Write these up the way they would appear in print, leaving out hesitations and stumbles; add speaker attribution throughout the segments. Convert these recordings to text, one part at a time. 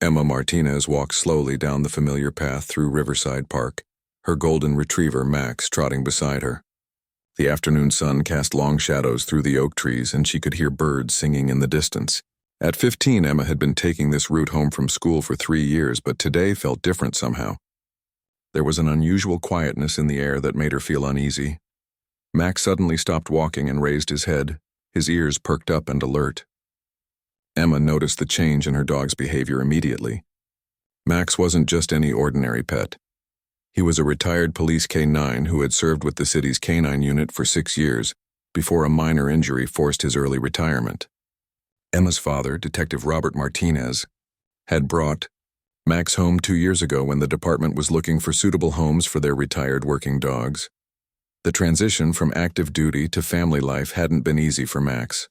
Speaker 1: Emma Martinez walked slowly down the familiar path through Riverside Park, her golden retriever Max trotting beside her. The afternoon sun cast long shadows through the oak trees, and she could hear birds singing in the distance. At 15, Emma had been taking this route home from school for 3 years, but today felt different somehow. There was an unusual quietness in the air that made her feel uneasy. Max suddenly stopped walking and raised his head, his ears perked up and alert. Emma noticed the change in her dog's behavior immediately. Max wasn't just any ordinary pet. He was a retired police K-9 who had served with the city's K-9 unit for 6 years before a minor injury forced his early retirement. Emma's father, Detective Robert Martinez, had brought Max home 2 years ago when the department was looking for suitable homes for their retired working dogs. The transition from active duty to family life hadn't been easy for Max.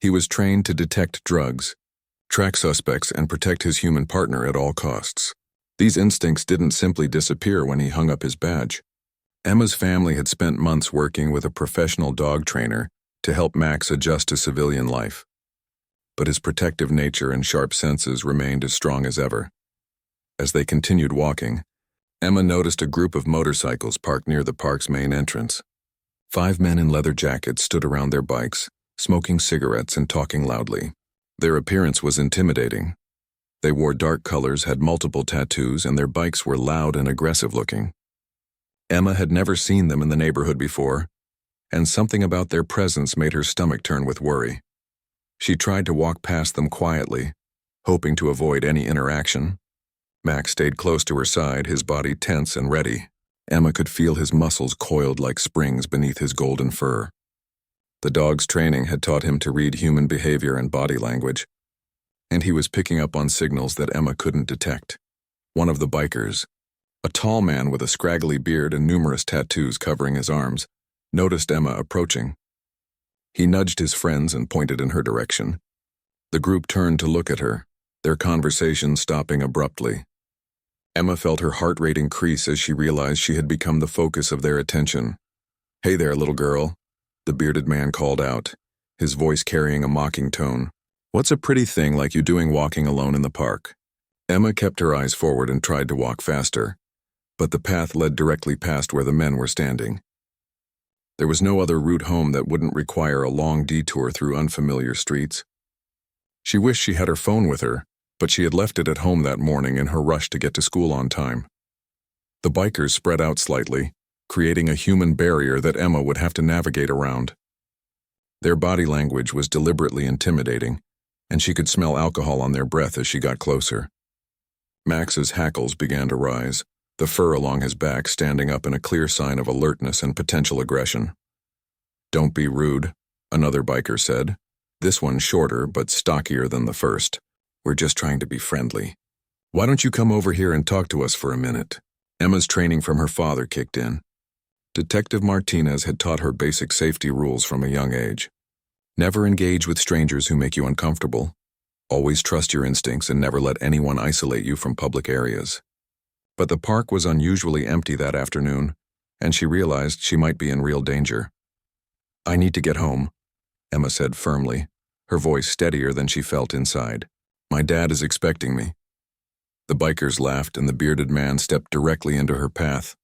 Speaker 1: He was trained to detect drugs, track suspects, and protect his human partner at all costs. These instincts didn't simply disappear when he hung up his badge. Emma's family had spent months working with a professional dog trainer to help Max adjust to civilian life. But his protective nature and sharp senses remained as strong as ever. As they continued walking, Emma noticed a group of motorcycles parked near the park's main entrance. 5 men in leather jackets stood around their bikes, smoking cigarettes and talking loudly. Their appearance was intimidating. They wore dark colors, had multiple tattoos, and their bikes were loud and aggressive looking. Emma had never seen them in the neighborhood before, and something about their presence made her stomach turn with worry. She tried to walk past them quietly, hoping to avoid any interaction. Max stayed close to her side, his body tense and ready. Emma could feel his muscles coiled like springs beneath his golden fur. The dog's training had taught him to read human behavior and body language, and he was picking up on signals that Emma couldn't detect. One of the bikers, a tall man with a scraggly beard and numerous tattoos covering his arms, noticed Emma approaching. He nudged his friends and pointed in her direction. The group turned to look at her, their conversation stopping abruptly. Emma felt her heart rate increase as she realized she had become the focus of their attention. "Hey there, little girl," the bearded man called out, his voice carrying a mocking tone. "What's a pretty thing like you doing walking alone in the park?" Emma kept her eyes forward and tried to walk faster, but the path led directly past where the men were standing. There was no other route home that wouldn't require a long detour through unfamiliar streets. She wished she had her phone with her, but she had left it at home that morning in her rush to get to school on time. The bikers spread out slightly, creating a human barrier that Emma would have to navigate around. Their body language was deliberately intimidating, and she could smell alcohol on their breath as she got closer. Max's hackles began to rise, the fur along his back standing up in a clear sign of alertness and potential aggression. "Don't be rude," another biker said, this one shorter but stockier than the first. "We're just trying to be friendly. Why don't you come over here and talk to us for a minute?" Emma's training from her father kicked in. Detective Martinez had taught her basic safety rules from a young age. Never engage with strangers who make you uncomfortable. Always trust your instincts and never let anyone isolate you from public areas. But the park was unusually empty that afternoon, and she realized she might be in real danger. "I need to get home," Emma said firmly, her voice steadier than she felt inside. "My dad is expecting me." The bikers laughed and the bearded man stepped directly into her path.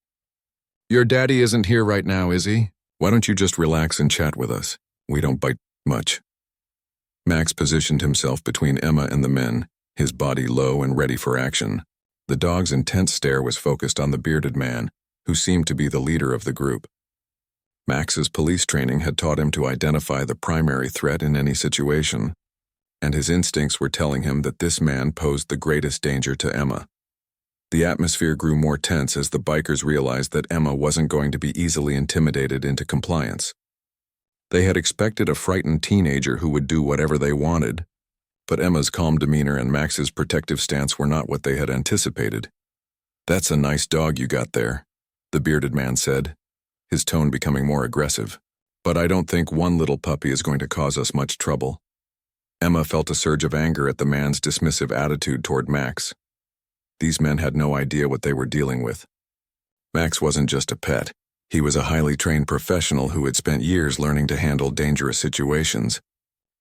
Speaker 1: "Your daddy isn't here right now, is he? Why don't you just relax and chat with us? We don't bite much." Max positioned himself between Emma and the men, his body low and ready for action. The dog's intense stare was focused on the bearded man, who seemed to be the leader of the group. Max's police training had taught him to identify the primary threat in any situation, and his instincts were telling him that this man posed the greatest danger to Emma. The atmosphere grew more tense as the bikers realized that Emma wasn't going to be easily intimidated into compliance. They had expected a frightened teenager who would do whatever they wanted, but Emma's calm demeanor and Max's protective stance were not what they had anticipated. "That's a nice dog you got there," the bearded man said, his tone becoming more aggressive. "But I don't think one little puppy is going to cause us much trouble." Emma felt a surge of anger at the man's dismissive attitude toward Max. These men had no idea what they were dealing with. Max wasn't just a pet. He was a highly trained professional who had spent years learning to handle dangerous situations.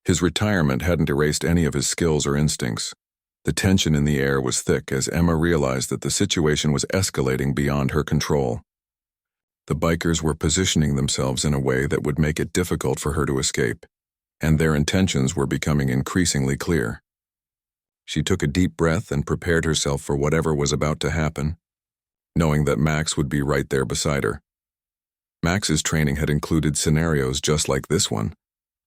Speaker 1: His retirement hadn't erased any of his skills or instincts. The tension in the air was thick as Emma realized that the situation was escalating beyond her control. The bikers were positioning themselves in a way that would make it difficult for her to escape, and their intentions were becoming increasingly clear. She took a deep breath and prepared herself for whatever was about to happen, knowing that Max would be right there beside her. Max's training had included scenarios just like this one,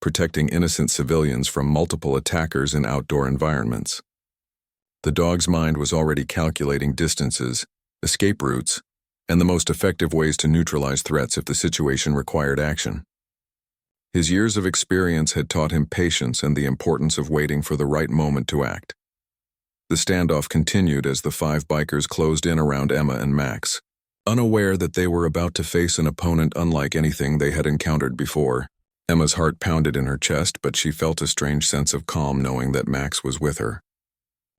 Speaker 1: protecting innocent civilians from multiple attackers in outdoor environments. The dog's mind was already calculating distances, escape routes, and the most effective ways to neutralize threats if the situation required action. His years of experience had taught him patience and the importance of waiting for the right moment to act. The standoff continued as the 5 bikers closed in around Emma and Max, unaware that they were about to face an opponent unlike anything they had encountered before. Emma's heart pounded in her chest, but she felt a strange sense of calm knowing that Max was with her.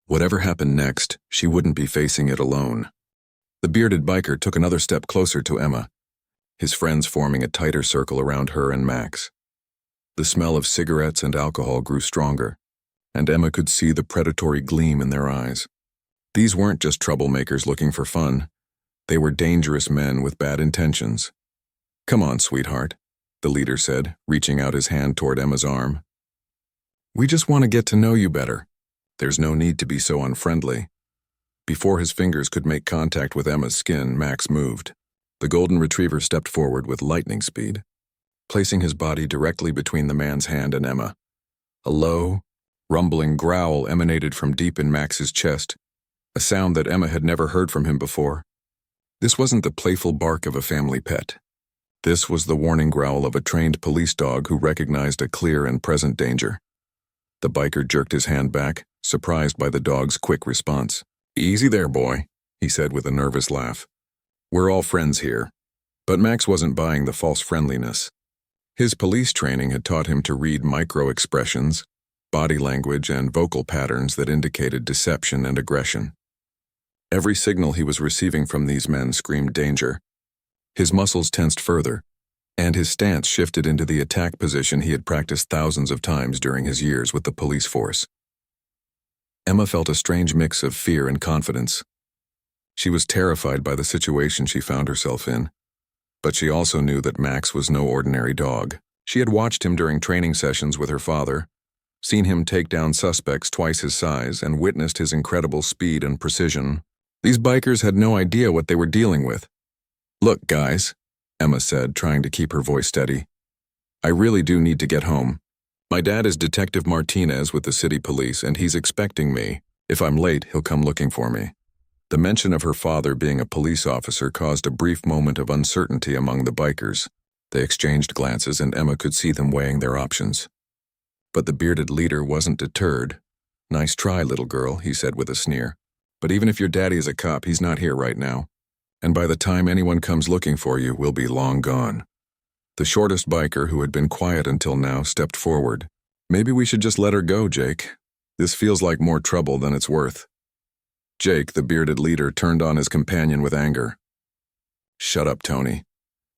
Speaker 1: Whatever happened next, she wouldn't be facing it alone. The bearded biker took another step closer to Emma, his friends forming a tighter circle around her and Max. The smell of cigarettes and alcohol grew stronger, and Emma could see the predatory gleam in their eyes. These weren't just troublemakers looking for fun. They were dangerous men with bad intentions. "Come on, sweetheart," the leader said, reaching out his hand toward Emma's arm. "We just want to get to know you better. There's no need to be so unfriendly." Before his fingers could make contact with Emma's skin, Max moved. The golden retriever stepped forward with lightning speed, placing his body directly between the man's hand and Emma. A low, rumbling growl emanated from deep in Max's chest, a sound that Emma had never heard from him before. This wasn't the playful bark of a family pet. This was the warning growl of a trained police dog who recognized a clear and present danger. The biker jerked his hand back, surprised by the dog's quick response. "Easy there, boy," he said with a nervous laugh. "We're all friends here." But Max wasn't buying the false friendliness. His police training had taught him to read micro-expressions, body language, and vocal patterns that indicated deception and aggression. Every signal he was receiving from these men screamed danger. His muscles tensed further, and his stance shifted into the attack position he had practiced thousands of times during his years with the police force. Emma felt a strange mix of fear and confidence. She was terrified by the situation she found herself in, but she also knew that Max was no ordinary dog. She had watched him during training sessions with her father, seen him take down suspects twice his size, and witnessed his incredible speed and precision. These bikers had no idea what they were dealing with. "Look, guys," Emma said, trying to keep her voice steady. "I really do need to get home. My dad is Detective Martinez with the city police, and he's expecting me. If I'm late, he'll come looking for me." The mention of her father being a police officer caused a brief moment of uncertainty among the bikers. They exchanged glances, and Emma could see them weighing their options. But the bearded leader wasn't deterred. "Nice try, little girl," he said with a sneer. "But even if your daddy is a cop, he's not here right now. And by the time anyone comes looking for you, we'll be long gone." The shortest biker, who had been quiet until now, stepped forward. "Maybe we should just let her go, Jake. This feels like more trouble than it's worth." Jake, the bearded leader, turned on his companion with anger. "Shut up, Tony.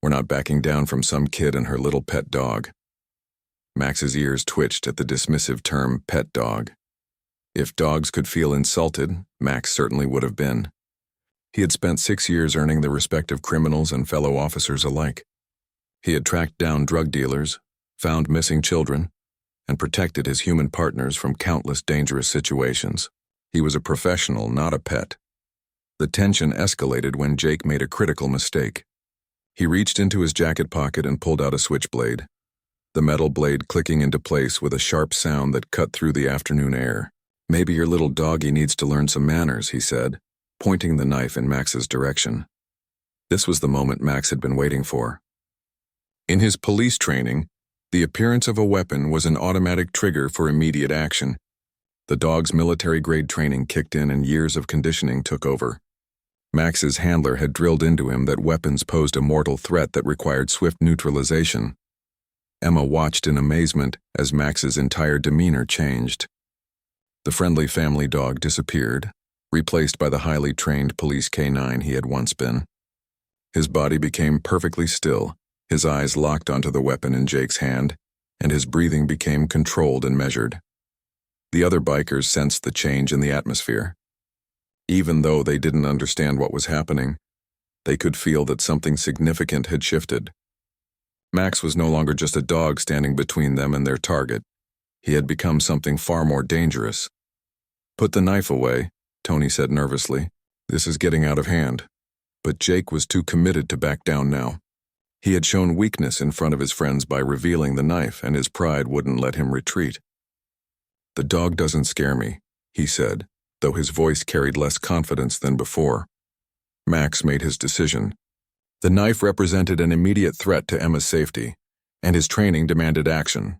Speaker 1: We're not backing down from some kid and her little pet dog." Max's ears twitched at the dismissive term pet dog. If dogs could feel insulted, Max certainly would have been. He had spent 6 years earning the respect of criminals and fellow officers alike. He had tracked down drug dealers, found missing children, and protected his human partners from countless dangerous situations. He was a professional, not a pet. The tension escalated when Jake made a critical mistake. He reached into his jacket pocket and pulled out a switchblade, the metal blade clicking into place with a sharp sound that cut through the afternoon air. "Maybe your little doggy needs to learn some manners," he said, pointing the knife in Max's direction. This was the moment Max had been waiting for. In his police training, the appearance of a weapon was an automatic trigger for immediate action. The dog's military-grade training kicked in and years of conditioning took over. Max's handler had drilled into him that weapons posed a mortal threat that required swift neutralization. Emma watched in amazement as Max's entire demeanor changed. The friendly family dog disappeared, replaced by the highly trained police canine he had once been. His body became perfectly still, his eyes locked onto the weapon in Jake's hand, and his breathing became controlled and measured. The other bikers sensed the change in the atmosphere. Even though they didn't understand what was happening, they could feel that something significant had shifted. Max was no longer just a dog standing between them and their target. He had become something far more dangerous. "Put the knife away," Tony said nervously. "This is getting out of hand." But Jake was too committed to back down now. He had shown weakness in front of his friends by revealing the knife, and his pride wouldn't let him retreat. "The dog doesn't scare me," he said, though his voice carried less confidence than before. Max made his decision. The knife represented an immediate threat to Emma's safety, and his training demanded action.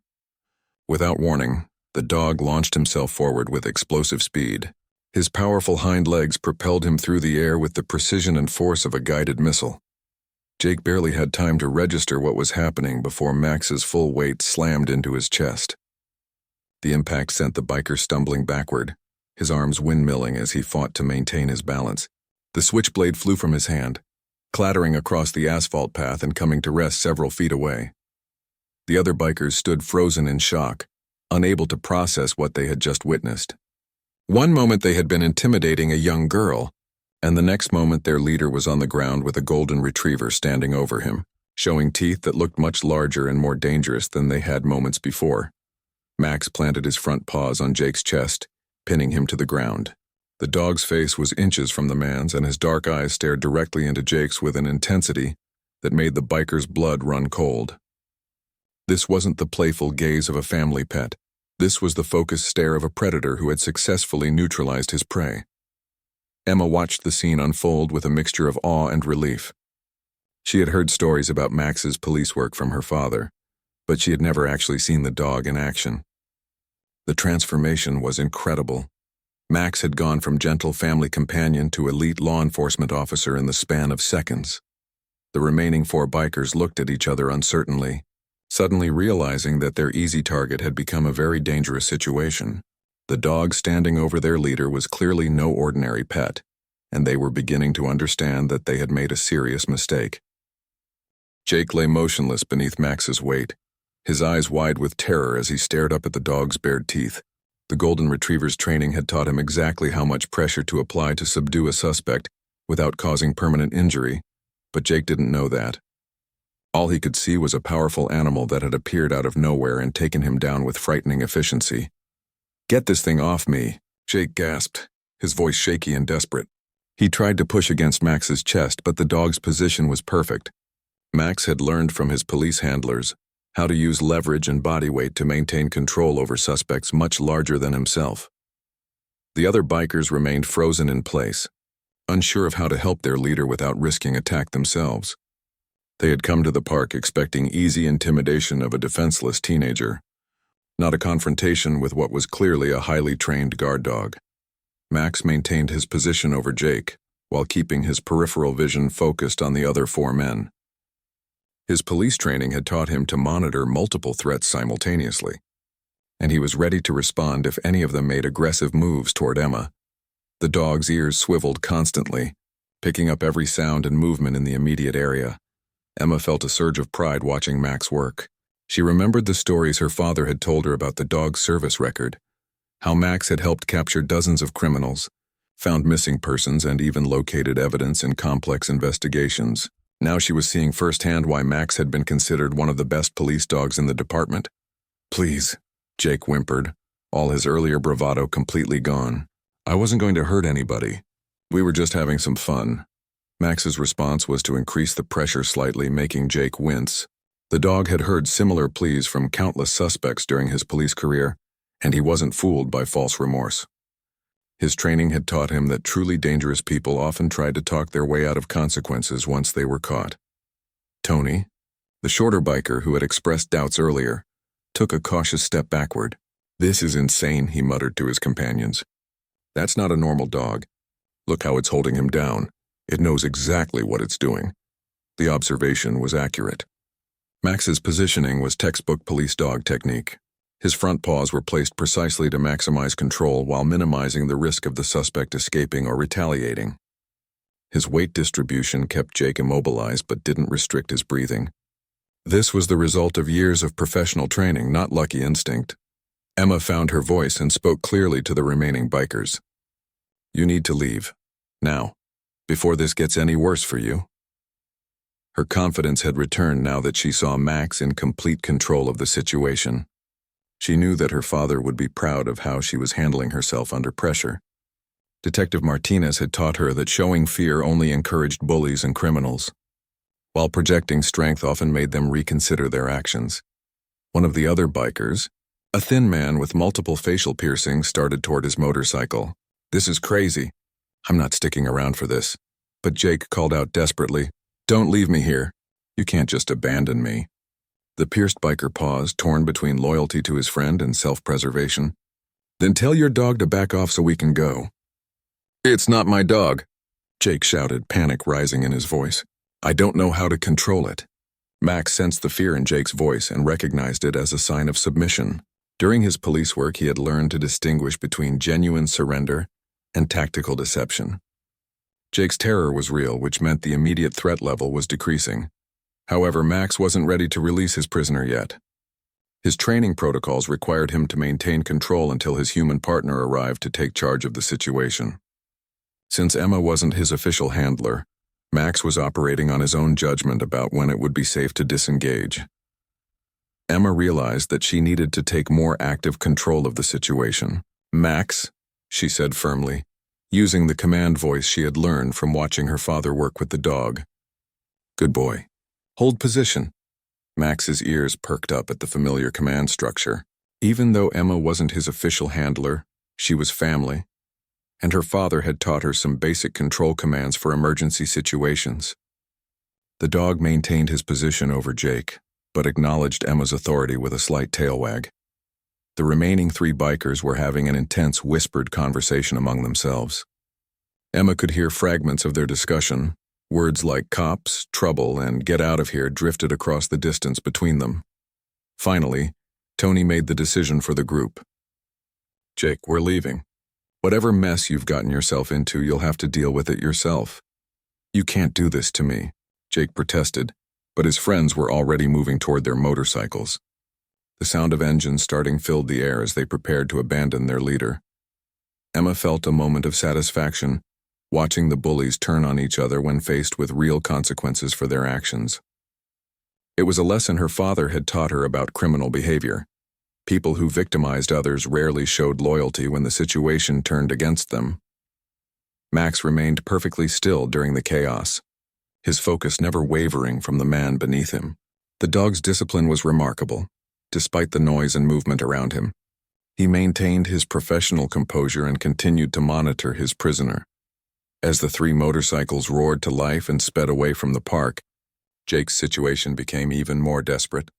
Speaker 1: Without warning, the dog launched himself forward with explosive speed. His powerful hind legs propelled him through the air with the precision and force of a guided missile. Jake barely had time to register what was happening before Max's full weight slammed into his chest. The impact sent the biker stumbling backward, his arms windmilling as he fought to maintain his balance. The switchblade flew from his hand, clattering across the asphalt path and coming to rest several feet away. The other bikers stood frozen in shock, unable to process what they had just witnessed. One moment they had been intimidating a young girl, and the next moment their leader was on the ground with a golden retriever standing over him, showing teeth that looked much larger and more dangerous than they had moments before. Max planted his front paws on Jake's chest, pinning him to the ground. The dog's face was inches from the man's, and his dark eyes stared directly into Jake's with an intensity that made the biker's blood run cold. This wasn't the playful gaze of a family pet. This was the focused stare of a predator who had successfully neutralized his prey. Emma watched the scene unfold with a mixture of awe and relief. She had heard stories about Max's police work from her father, but she had never actually seen the dog in action. The transformation was incredible. Max had gone from gentle family companion to elite law enforcement officer in the span of seconds. The remaining 4 bikers looked at each other uncertainly, suddenly realizing that their easy target had become a very dangerous situation. The dog standing over their leader was clearly no ordinary pet, and they were beginning to understand that they had made a serious mistake. Jake lay motionless beneath Max's weight, his eyes wide with terror as he stared up at the dog's bared teeth. The golden retriever's training had taught him exactly how much pressure to apply to subdue a suspect without causing permanent injury, but Jake didn't know that. All he could see was a powerful animal that had appeared out of nowhere and taken him down with frightening efficiency. "Get this thing off me," Jake gasped, his voice shaky and desperate. He tried to push against Max's chest, but the dog's position was perfect. Max had learned from his police handlers how to use leverage and body weight to maintain control over suspects much larger than himself. The other bikers remained frozen in place, unsure of how to help their leader without risking attack themselves. They had come to the park expecting easy intimidation of a defenseless teenager, not a confrontation with what was clearly a highly trained guard dog. Max maintained his position over Jake, while keeping his peripheral vision focused on the other 4 men. His police training had taught him to monitor multiple threats simultaneously, and he was ready to respond if any of them made aggressive moves toward Emma. The dog's ears swiveled constantly, picking up every sound and movement in the immediate area. Emma felt a surge of pride watching Max work. She remembered the stories her father had told her about the dog's service record, how Max had helped capture dozens of criminals, found missing persons, and even located evidence in complex investigations. Now she was seeing firsthand why Max had been considered one of the best police dogs in the department. "Please," Jake whimpered, all his earlier bravado completely gone. "I wasn't going to hurt anybody. We were just having some fun." Max's response was to increase the pressure slightly, making Jake wince. The dog had heard similar pleas from countless suspects during his police career, and he wasn't fooled by false remorse. His training had taught him that truly dangerous people often tried to talk their way out of consequences once they were caught. Tony, the shorter biker who had expressed doubts earlier, took a cautious step backward. "This is insane," he muttered to his companions. "That's not a normal dog. Look how it's holding him down. It knows exactly what it's doing." The observation was accurate. Max's positioning was textbook police dog technique. His front paws were placed precisely to maximize control while minimizing the risk of the suspect escaping or retaliating. His weight distribution kept Jake immobilized but didn't restrict his breathing. This was the result of years of professional training, not lucky instinct. Emma found her voice and spoke clearly to the remaining bikers. You need to leave. Now. Before this gets any worse for you. Her confidence had returned now that she saw Max in complete control of the situation. She knew that her father would be proud of how she was handling herself under pressure. Detective Martinez had taught her that showing fear only encouraged bullies and criminals, while projecting strength often made them reconsider their actions. One of the other bikers, a thin man with multiple facial piercings, started toward his motorcycle. This is crazy. I'm not sticking around for this. But Jake called out desperately, Don't leave me here. You can't just abandon me. The pierced biker paused, torn between loyalty to his friend and self-preservation. Then tell your dog to back off so we can go. It's not my dog, Jake shouted, panic rising in his voice. I don't know how to control it. Max sensed the fear in Jake's voice and recognized it as a sign of submission. During his police work, he had learned to distinguish between genuine surrender and tactical deception. Jake's terror was real, which meant the immediate threat level was decreasing. However, Max wasn't ready to release his prisoner yet. His training protocols required him to maintain control until his human partner arrived to take charge of the situation. Since Emma wasn't his official handler, Max was operating on his own judgment about when it would be safe to disengage. Emma realized that she needed to take more active control of the situation. Max, she said firmly, using the command voice she had learned from watching her father work with the dog. Good boy. Hold position. Max's ears perked up at the familiar command structure. Even though Emma wasn't his official handler, she was family, and her father had taught her some basic control commands for emergency situations. The dog maintained his position over Jake, but acknowledged Emma's authority with a slight tail wag. The remaining 3 bikers were having an intense whispered conversation among themselves. Emma could hear fragments of their discussion. Words like cops, trouble, and get out of here drifted across the distance between them. Finally, Tony made the decision for the group. Jake, we're leaving. Whatever mess you've gotten yourself into, you'll have to deal with it yourself. You can't do this to me, Jake protested, but his friends were already moving toward their motorcycles. The sound of engines starting filled the air as they prepared to abandon their leader. Emma felt a moment of satisfaction, watching the bullies turn on each other when faced with real consequences for their actions. It was a lesson her father had taught her about criminal behavior. People who victimized others rarely showed loyalty when the situation turned against them. Max remained perfectly still during the chaos, his focus never wavering from the man beneath him. The dog's discipline was remarkable, despite the noise and movement around him. He maintained his professional composure and continued to monitor his prisoner. As the 3 motorcycles roared to life and sped away from the park, Jake's situation became even more desperate.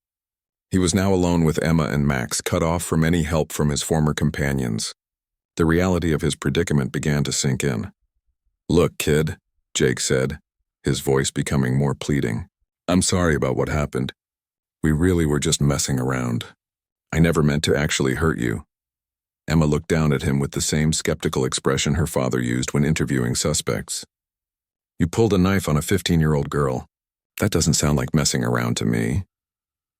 Speaker 1: He was now alone with Emma and Max, cut off from any help from his former companions. The reality of his predicament began to sink in. Look, kid, Jake said, his voice becoming more pleading. I'm sorry about what happened. We really were just messing around. I never meant to actually hurt you. Emma looked down at him with the same skeptical expression her father used when interviewing suspects. You pulled a knife on a 15-year-old girl. That doesn't sound like messing around to me.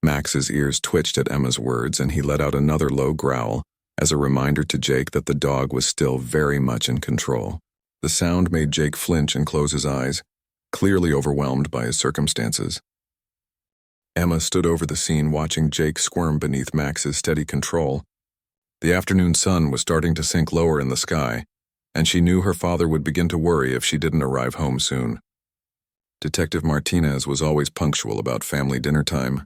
Speaker 1: Max's ears twitched at Emma's words, and he let out another low growl as a reminder to Jake that the dog was still very much in control. The sound made Jake flinch and close his eyes, clearly overwhelmed by his circumstances. Emma stood over the scene watching Jake squirm beneath Max's steady control. The afternoon sun was starting to sink lower in the sky, and she knew her father would begin to worry if she didn't arrive home soon. Detective Martinez was always punctual about family dinner time,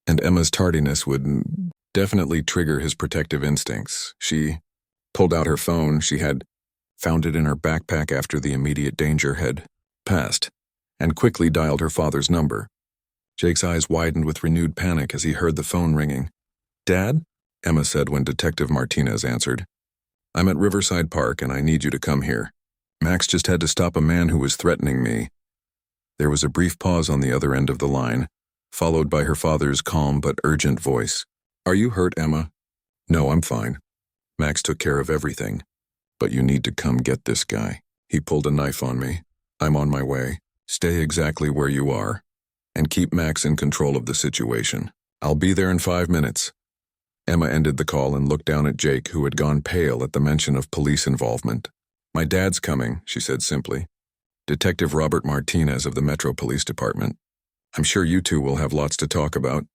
Speaker 1: and Emma's tardiness would definitely trigger his protective instincts. She pulled out her phone. She had found it in her backpack after the immediate danger had passed, and quickly dialed her father's number. Jake's eyes widened with renewed panic as he heard the phone ringing. Dad? Emma said when Detective Martinez answered. I'm at Riverside Park and I need you to come here. Max just had to stop a man who was threatening me. There was a brief pause on the other end of the line, followed by her father's calm but urgent voice. Are you hurt, Emma? No, I'm fine. Max took care of everything. But you need to come get this guy. He pulled a knife on me. I'm on my way. Stay exactly where you are, and keep Max in control of the situation. I'll be there in 5 minutes. Emma ended the call and looked down at Jake, who had gone pale at the mention of police involvement. "My dad's coming," she said simply. "Detective Robert Martinez of the Metro Police Department. I'm sure you two will have lots to talk about."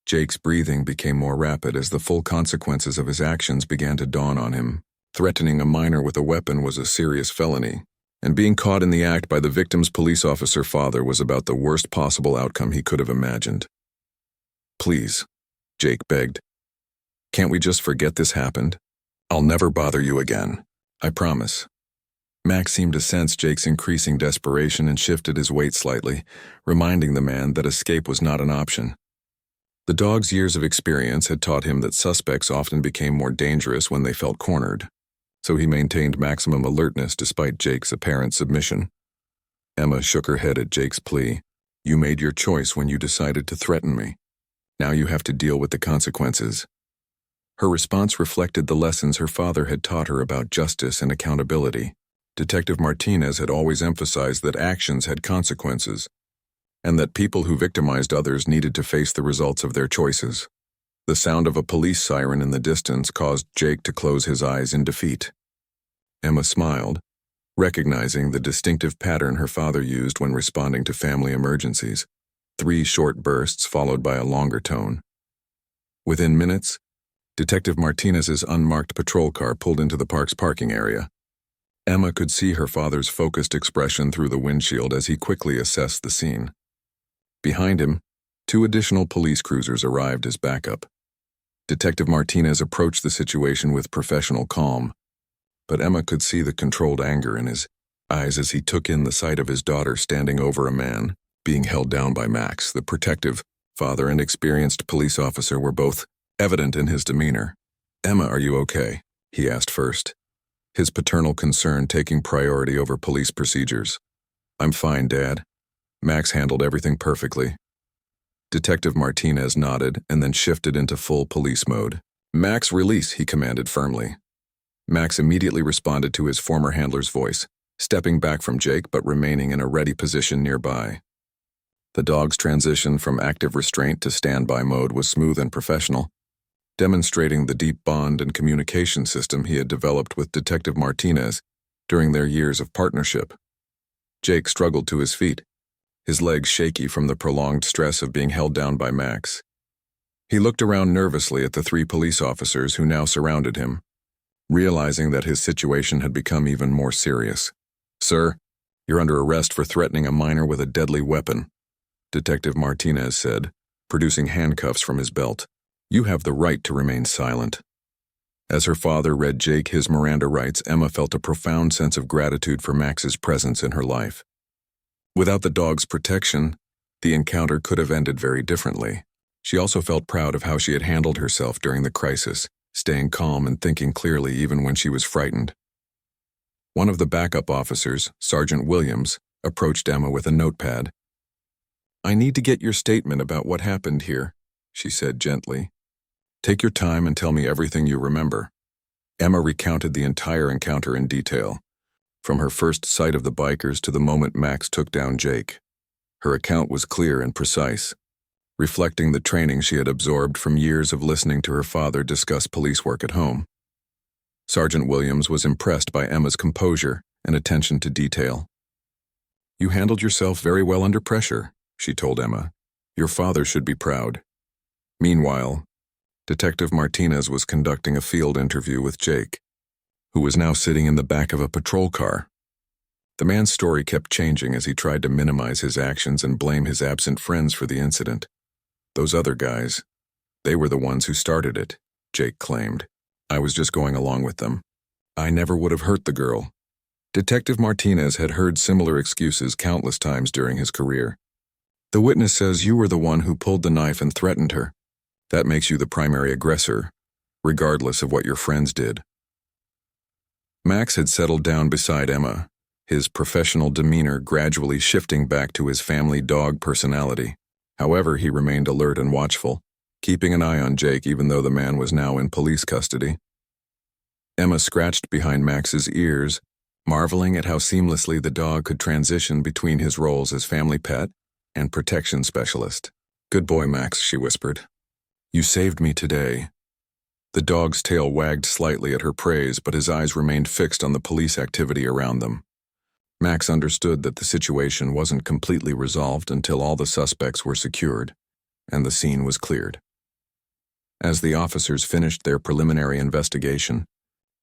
Speaker 1: Jake's breathing became more rapid as the full consequences of his actions began to dawn on him. Threatening a minor with a weapon was a serious felony, and being caught in the act by the victim's police officer father was about the worst possible outcome he could have imagined. "Please," Jake begged. "Can't we just forget this happened? I'll never bother you again. I promise." Max seemed to sense Jake's increasing desperation and shifted his weight slightly, reminding the man that escape was not an option. The dog's years of experience had taught him that suspects often became more dangerous when they felt cornered, so he maintained maximum alertness despite Jake's apparent submission. Emma shook her head at Jake's plea. "You made your choice when you decided to threaten me. Now you have to deal with the consequences." Her response reflected the lessons her father had taught her about justice and accountability. Detective Martinez had always emphasized that actions had consequences, and that people who victimized others needed to face the results of their choices. The sound of a police siren in the distance caused Jake to close his eyes in defeat. Emma smiled, recognizing the distinctive pattern her father used when responding to family emergencies: 3 short bursts followed by a longer tone. Within minutes, Detective Martinez's unmarked patrol car pulled into the park's parking area. Emma could see her father's focused expression through the windshield as he quickly assessed the scene. Behind him, 2 additional police cruisers arrived as backup. Detective Martinez approached the situation with professional calm, but Emma could see the controlled anger in his eyes as he took in the sight of his daughter standing over a man, being held down by Max. The protective father and experienced police officer were both evident in his demeanor. "Emma, are you okay?" he asked first, his paternal concern taking priority over police procedures. "I'm fine, Dad. Max handled everything perfectly." Detective Martinez nodded and then shifted into full police mode. "Max, release," he commanded firmly. Max immediately responded to his former handler's voice, stepping back from Jake but remaining in a ready position nearby. The dog's transition from active restraint to standby mode was smooth and professional, demonstrating the deep bond and communication system he had developed with Detective Martinez during their years of partnership. Jake struggled to his feet, his legs shaky from the prolonged stress of being held down by Max. He looked around nervously at the 3 police officers who now surrounded him, realizing that his situation had become even more serious. "Sir, you're under arrest for threatening a minor with a deadly weapon," Detective Martinez said, producing handcuffs from his belt. "You have the right to remain silent." As her father read Jake his Miranda rights, Emma felt a profound sense of gratitude for Max's presence in her life. Without the dog's protection, the encounter could have ended very differently. She also felt proud of how she had handled herself during the crisis, staying calm and thinking clearly even when she was frightened. One of the backup officers, Sergeant Williams, approached Emma with a notepad. "I need to get your statement about what happened here," she said gently. "Take your time and tell me everything you remember." Emma recounted the entire encounter in detail, from her first sight of the bikers to the moment Max took down Jake. Her account was clear and precise, reflecting the training she had absorbed from years of listening to her father discuss police work at home. Sergeant Williams was impressed by Emma's composure and attention to detail. "You handled yourself very well under pressure," she told Emma. "Your father should be proud." Meanwhile, Detective Martinez was conducting a field interview with Jake, who was now sitting in the back of a patrol car. The man's story kept changing as he tried to minimize his actions and blame his absent friends for the incident. "Those other guys, they were the ones who started it," Jake claimed. "I was just going along with them. I never would have hurt the girl." Detective Martinez had heard similar excuses countless times during his career. "The witness says you were the one who pulled the knife and threatened her. That makes you the primary aggressor, regardless of what your friends did." Max had settled down beside Emma, his professional demeanor gradually shifting back to his family dog personality. However, he remained alert and watchful, keeping an eye on Jake even though the man was now in police custody. Emma scratched behind Max's ears, marveling at how seamlessly the dog could transition between his roles as family pet and protection specialist. "Good boy, Max," she whispered. "You saved me today." The dog's tail wagged slightly at her praise, but his eyes remained fixed on the police activity around them. Max understood that the situation wasn't completely resolved until all the suspects were secured, and the scene was cleared. As the officers finished their preliminary investigation,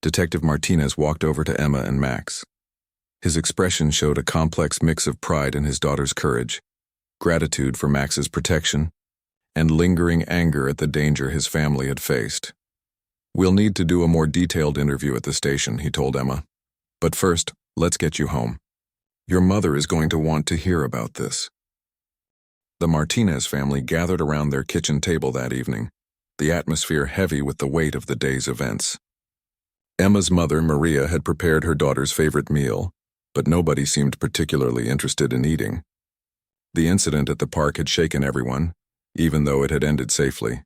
Speaker 1: Detective Martinez walked over to Emma and Max. His expression showed a complex mix of pride in his daughter's courage, gratitude for Max's protection, and lingering anger at the danger his family had faced. "We'll need to do a more detailed interview at the station," he told Emma. "But first, let's get you home. Your mother is going to want to hear about this." The Martinez family gathered around their kitchen table that evening, the atmosphere heavy with the weight of the day's events. Emma's mother, Maria, had prepared her daughter's favorite meal, but nobody seemed particularly interested in eating. The incident at the park had shaken everyone, even though it had ended safely.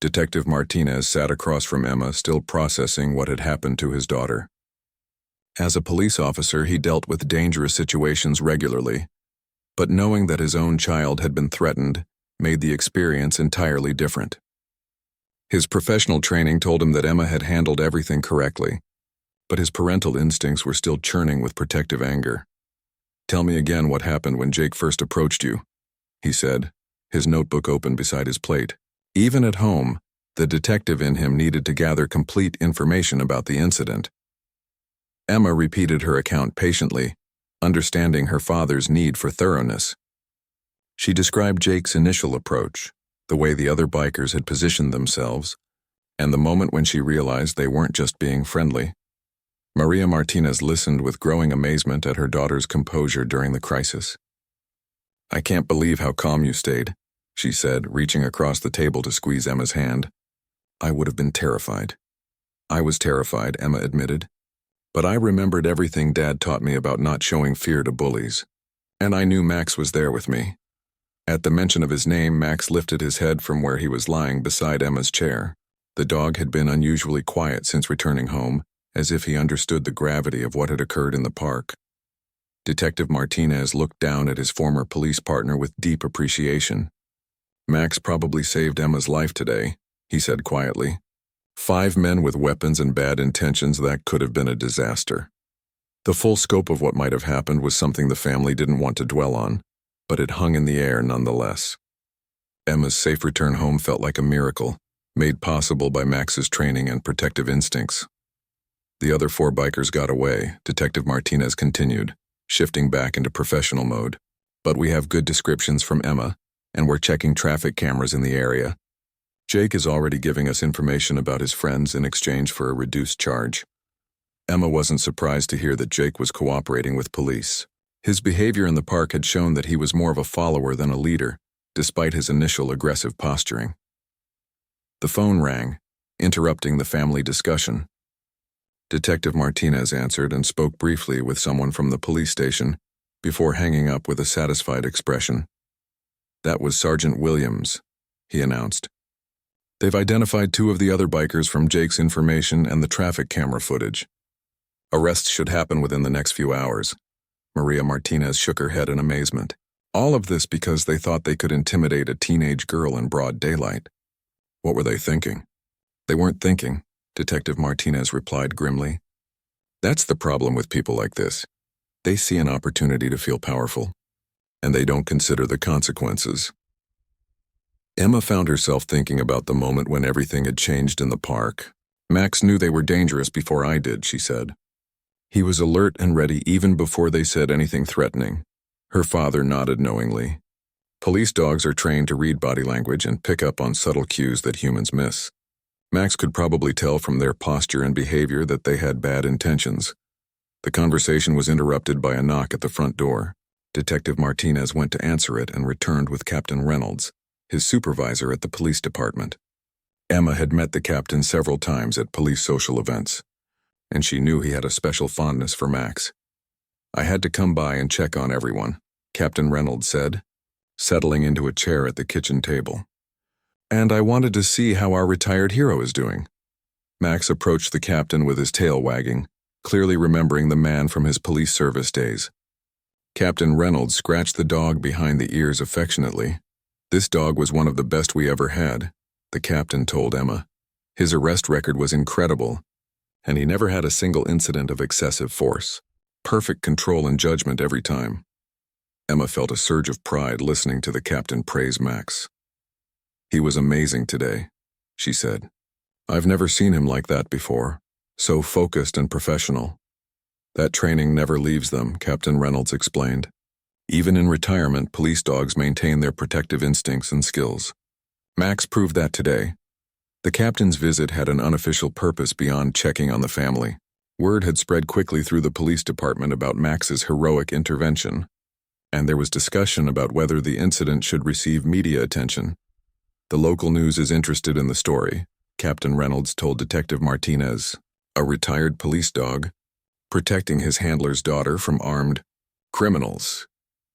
Speaker 1: Detective Martinez sat across from Emma, still processing what had happened to his daughter. As a police officer, he dealt with dangerous situations regularly, but knowing that his own child had been threatened made the experience entirely different. His professional training told him that Emma had handled everything correctly, but his parental instincts were still churning with protective anger. "Tell me again what happened when Jake first approached you," he said, his notebook open beside his plate. Even at home, the detective in him needed to gather complete information about the incident. Emma repeated her account patiently, understanding her father's need for thoroughness. She described Jake's initial approach, the way the other bikers had positioned themselves, and the moment when she realized they weren't just being friendly. Maria Martinez listened with growing amazement at her daughter's composure during the crisis. "I can't believe how calm you stayed," she said, reaching across the table to squeeze Emma's hand. "I would have been terrified." "I was terrified," Emma admitted. "But I remembered everything Dad taught me about not showing fear to bullies. And I knew Max was there with me." At the mention of his name, Max lifted his head from where he was lying beside Emma's chair. The dog had been unusually quiet since returning home, as if he understood the gravity of what had occurred in the park. Detective Martinez looked down at his former police partner with deep appreciation. "Max probably saved Emma's life today," he said quietly. 5 men with weapons and bad intentions, that could have been a disaster. The full scope of what might have happened was something the family didn't want to dwell on, but it hung in the air nonetheless. Emma's safe return home felt like a miracle, made possible by Max's training and protective instincts. The other 4 bikers got away, Detective Martinez continued, shifting back into professional mode. "But we have good descriptions from Emma, and we're checking traffic cameras in the area. Jake is already giving us information about his friends in exchange for a reduced charge." Emma wasn't surprised to hear that Jake was cooperating with police. His behavior in the park had shown that he was more of a follower than a leader, despite his initial aggressive posturing. The phone rang, interrupting the family discussion. Detective Martinez answered and spoke briefly with someone from the police station before hanging up with a satisfied expression. "That was Sergeant Williams," he announced. "They've identified 2 of the other bikers from Jake's information and the traffic camera footage. Arrests should happen within the next few hours." Maria Martinez shook her head in amazement. All of this because they thought they could intimidate a teenage girl in broad daylight. What were they thinking? "They weren't thinking," Detective Martinez replied grimly. "That's the problem with people like this. They see an opportunity to feel powerful, and they don't consider the consequences." Emma found herself thinking about the moment when everything had changed in the park. "Max knew they were dangerous before I did," she said. "He was alert and ready even before they said anything threatening." Her father nodded knowingly. Police dogs are trained to read body language and pick up on subtle cues that humans miss. Max could probably tell from their posture and behavior that they had bad intentions. The conversation was interrupted by a knock at the front door. Detective Martinez went to answer it and returned with Captain Reynolds, his supervisor at the police department. Emma had met the captain several times at police social events, and she knew he had a special fondness for Max. "I had to come by and check on everyone," Captain Reynolds said, settling into a chair at the kitchen table. "And I wanted to see how our retired hero is doing." Max approached the captain with his tail wagging, clearly remembering the man from his police service days. Captain Reynolds scratched the dog behind the ears affectionately. "This dog was one of the best we ever had," the captain told Emma, His arrest record was incredible, and he never had a single incident of excessive force. Perfect control and judgment every time. Emma felt a surge of pride listening to the captain praise Max. "He was amazing today," she said. "I've never seen him like that before, so focused and professional." "That training never leaves them," Captain Reynolds explained. "Even in retirement, police dogs maintain their protective instincts and skills." Max proved that today. The captain's visit had an unofficial purpose beyond checking on the family. Word had spread quickly through the police department about Max's heroic intervention, and there was discussion about whether the incident should receive media attention. "The local news is interested in the story," Captain Reynolds told Detective Martinez, a retired police dog, protecting his handler's daughter from armed criminals.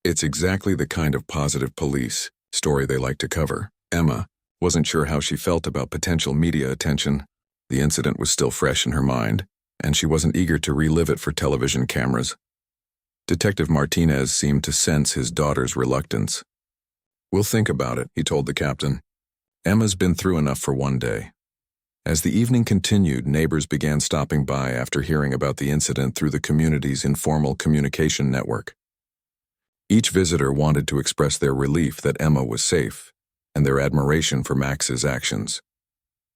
Speaker 1: "It's exactly the kind of positive police story they like to cover." Emma wasn't sure how she felt about potential media attention. The incident was still fresh in her mind, and she wasn't eager to relive it for television cameras. Detective Martinez seemed to sense his daughter's reluctance. "We'll think about it," he told the captain. "Emma's been through enough for one day." As the evening continued, neighbors began stopping by after hearing about the incident through the community's informal communication network. Each visitor wanted to express their relief that Emma was safe, and their admiration for Max's actions.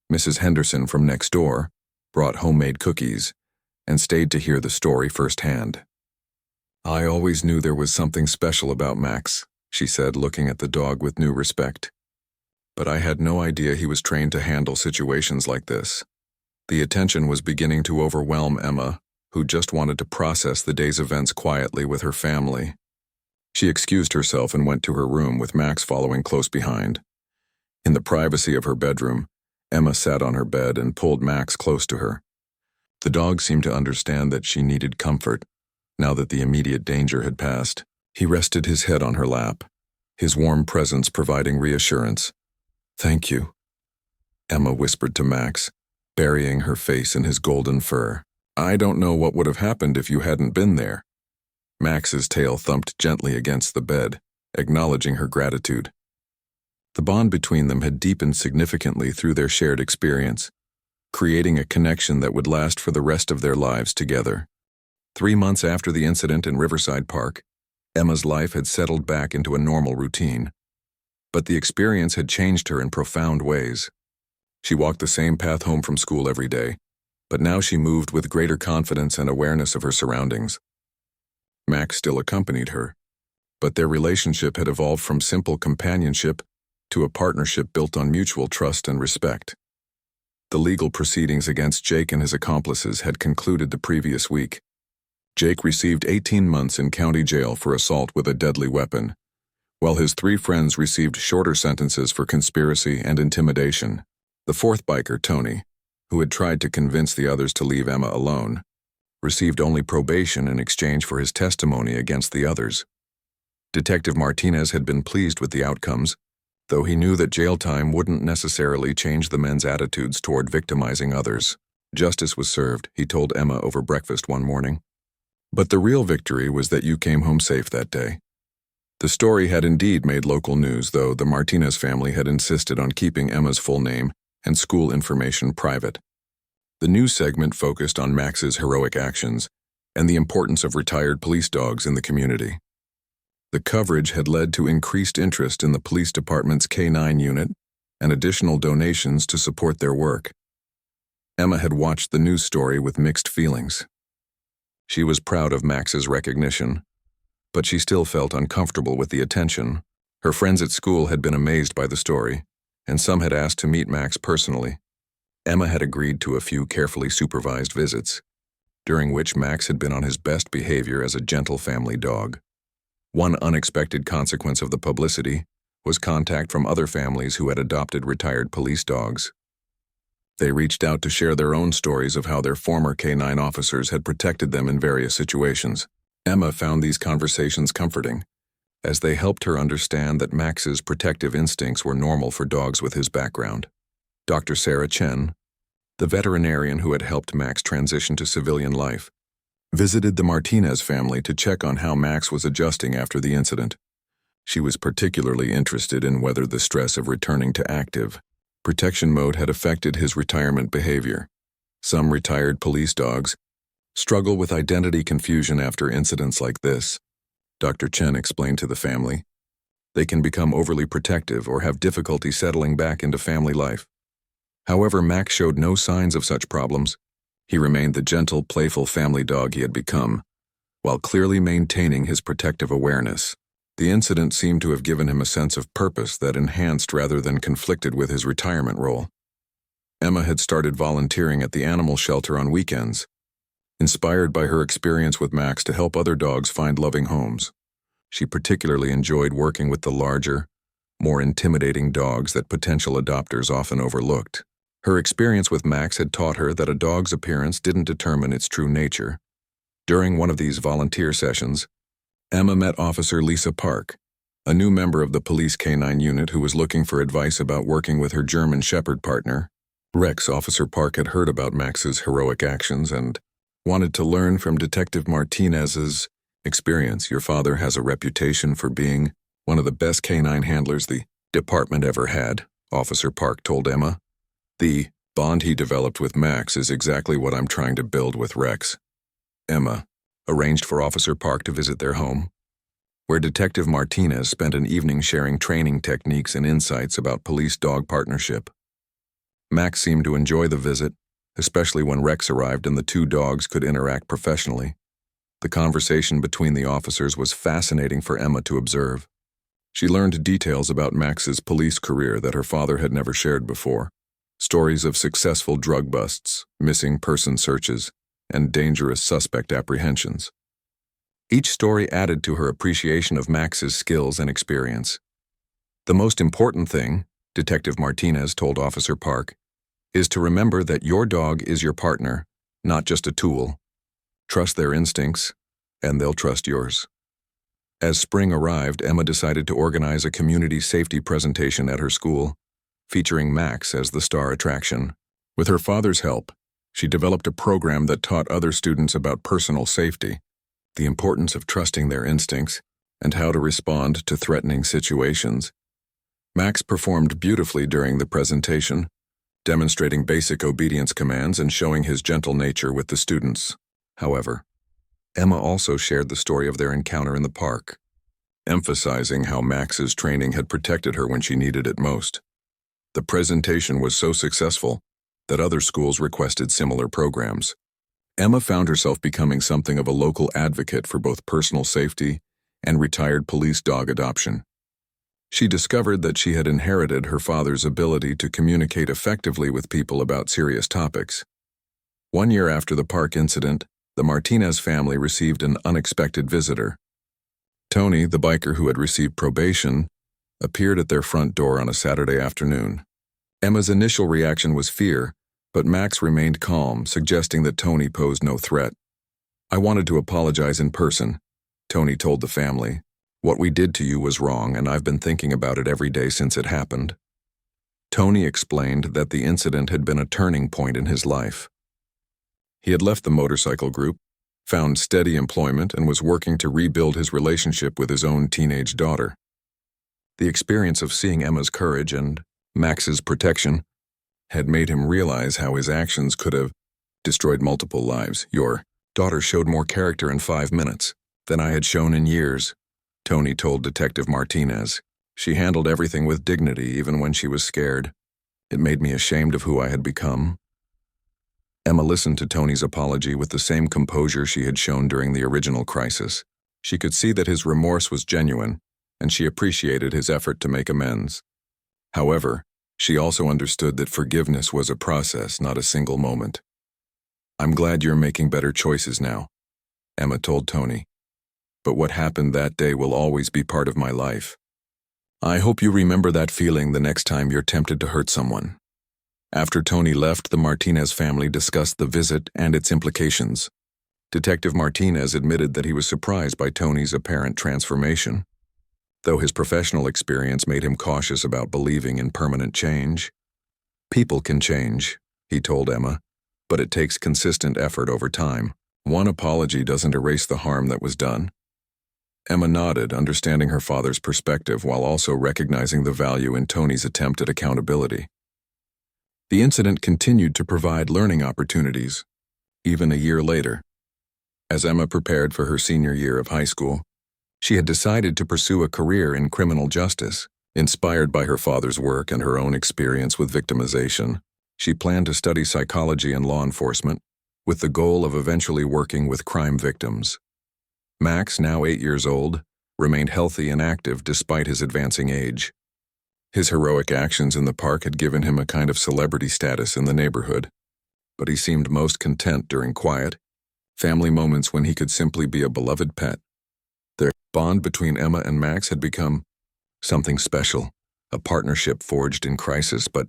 Speaker 1: Mrs. Henderson from next door brought homemade cookies and stayed to hear the story firsthand. "I always knew there was something special about Max," she said, looking at the dog with new respect. "But I had no idea he was trained to handle situations like this." The attention was beginning to overwhelm Emma, who just wanted to process the day's events quietly with her family. She excused herself and went to her room with Max following close behind. In the privacy of her bedroom, Emma sat on her bed and pulled Max close to her. The dog seemed to understand that she needed comfort, now that the immediate danger had passed. He rested his head on her lap, his warm presence providing reassurance. "Thank you," Emma whispered to Max, burying her face in his golden fur. "I don't know what would have happened if you hadn't been there." Max's tail thumped gently against the bed, acknowledging her gratitude. The bond between them had deepened significantly through their shared experience, creating a connection that would last for the rest of their lives together. 3 months after the incident in Riverside Park, Emma's life had settled back into a normal routine. But the experience had changed her in profound ways. She walked the same path home from school every day, but now she moved with greater confidence and awareness of her surroundings. Max still accompanied her, but their relationship had evolved from simple companionship to a partnership built on mutual trust and respect. The legal proceedings against Jake and his accomplices had concluded the previous week. Jake received 18 months in county jail for assault with a deadly weapon, while his 3 friends received shorter sentences for conspiracy and intimidation. The 4th biker, Tony, who had tried to convince the others to leave Emma alone, received only probation in exchange for his testimony against the others. Detective Martinez had been pleased with the outcomes, though he knew that jail time wouldn't necessarily change the men's attitudes toward victimizing others. "Justice was served," he told Emma over breakfast one morning. "But the real victory was that you came home safe that day." The story had indeed made local news, though the Martinez family had insisted on keeping Emma's full name and school information private. The news segment focused on Max's heroic actions and the importance of retired police dogs in the community. The coverage had led to increased interest in the police department's K9 unit and additional donations to support their work. Emma had watched the news story with mixed feelings. She was proud of Max's recognition, but she still felt uncomfortable with the attention. Her friends at school had been amazed by the story, and some had asked to meet Max personally. Emma had agreed to a few carefully supervised visits, during which Max had been on his best behavior as a gentle family dog. One unexpected consequence of the publicity was contact from other families who had adopted retired police dogs. They reached out to share their own stories of how their former K9 officers had protected them in various situations. Emma found these conversations comforting, as they helped her understand that Max's protective instincts were normal for dogs with his background. Dr. Sarah Chen, the veterinarian who had helped Max transition to civilian life, visited the Martinez family to check on how Max was adjusting after the incident. She was particularly interested in whether the stress of returning to active, Protection mode had affected his retirement behavior. Some retired police dogs struggle with identity confusion after incidents like this. Dr. Chen explained to the family. They can become overly protective or have difficulty settling back into family life. However, Max showed no signs of such problems. He remained the gentle, playful family dog he had become, while clearly maintaining his protective awareness. The incident seemed to have given him a sense of purpose that enhanced rather than conflicted with his retirement role. Emma had started volunteering at the animal shelter on weekends, inspired by her experience with Max to help other dogs find loving homes. She particularly enjoyed working with the larger, more intimidating dogs that potential adopters often overlooked. Her experience with Max had taught her that a dog's appearance didn't determine its true nature. During one of these volunteer sessions, Emma met Officer Lisa Park, a new member of the police K-9 unit who was looking for advice about working with her German Shepherd partner, Rex. Officer Park had heard about Max's heroic actions and wanted to learn from Detective Martinez's experience. Your father has a reputation for being one of the best K-9 handlers the department ever had, Officer Park told Emma. The bond he developed with Max is exactly what I'm trying to build with Rex. Emma arranged for Officer Park to visit their home, where Detective Martinez spent an evening sharing training techniques and insights about police-dog partnership. Max seemed to enjoy the visit, especially when Rex arrived and the two dogs could interact professionally. The conversation between the officers was fascinating for Emma to observe. She learned details about Max's police career that her father had never shared before. Stories of successful drug busts, missing person searches, and dangerous suspect apprehensions. Each story added to her appreciation of Max's skills and experience. The most important thing, Detective Martinez told Officer Park, is to remember that your dog is your partner, not just a tool. Trust their instincts, and they'll trust yours. As spring arrived, Emma decided to organize a community safety presentation at her school, featuring Max as the star attraction. With her father's help, she developed a program that taught other students about personal safety, the importance of trusting their instincts, and how to respond to threatening situations. Max performed beautifully during the presentation, demonstrating basic obedience commands and showing his gentle nature with the students. However, Emma also shared the story of their encounter in the park, emphasizing how Max's training had protected her when she needed it most. The presentation was so successful that other schools requested similar programs. Emma found herself becoming something of a local advocate for both personal safety and retired police dog adoption. She discovered that she had inherited her father's ability to communicate effectively with people about serious topics. 1 year after the park incident, the Martinez family received an unexpected visitor. Tony, the biker who had received probation, appeared at their front door on a Saturday afternoon. Emma's initial reaction was fear, but Max remained calm, suggesting that Tony posed no threat. I wanted to apologize in person, Tony told the family. What we did to you was wrong, and I've been thinking about it every day since it happened. Tony explained that the incident had been a turning point in his life. He had left the motorcycle group, found steady employment, and was working to rebuild his relationship with his own teenage daughter. The experience of seeing Emma's courage and Max's protection had made him realize how his actions could have destroyed multiple lives. Your daughter showed more character in 5 minutes than I had shown in years, Tony told Detective Martinez. She handled everything with dignity even when she was scared. It made me ashamed of who I had become. Emma listened to Tony's apology with the same composure she had shown during the original crisis. She could see that his remorse was genuine, and she appreciated his effort to make amends. However, she also understood that forgiveness was a process, not a single moment. I'm glad you're making better choices now, Emma told Tony. But what happened that day will always be part of my life. I hope you remember that feeling the next time you're tempted to hurt someone. After Tony left, the Martinez family discussed the visit and its implications. Detective Martinez admitted that he was surprised by Tony's apparent transformation. Though his professional experience made him cautious about believing in permanent change. People can change, he told Emma, but it takes consistent effort over time. One apology doesn't erase the harm that was done. Emma nodded, understanding her father's perspective while also recognizing the value in Tony's attempt at accountability. The incident continued to provide learning opportunities, even a year later. As Emma prepared for her senior year of high school, she had decided to pursue a career in criminal justice. Inspired by her father's work and her own experience with victimization, she planned to study psychology and law enforcement, with the goal of eventually working with crime victims. Max, now 8 years old, remained healthy and active despite his advancing age. His heroic actions in the park had given him a kind of celebrity status in the neighborhood, but he seemed most content during quiet, family moments when he could simply be a beloved pet. The bond between Emma and Max had become something special, a partnership forged in crisis but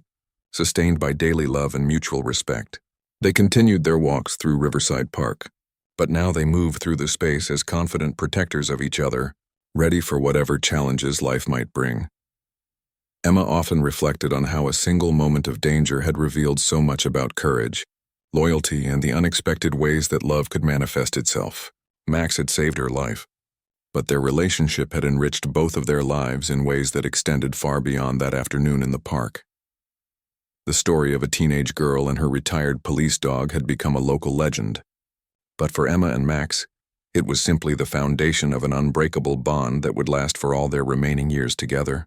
Speaker 1: sustained by daily love and mutual respect. They continued their walks through Riverside Park, but now they moved through the space as confident protectors of each other, ready for whatever challenges life might bring. Emma often reflected on how a single moment of danger had revealed so much about courage, loyalty, and the unexpected ways that love could manifest itself. Max had saved her life, but their relationship had enriched both of their lives in ways that extended far beyond that afternoon in the park. The story of a teenage girl and her retired police dog had become a local legend, but for Emma and Max, it was simply the foundation of an unbreakable bond that would last for all their remaining years together.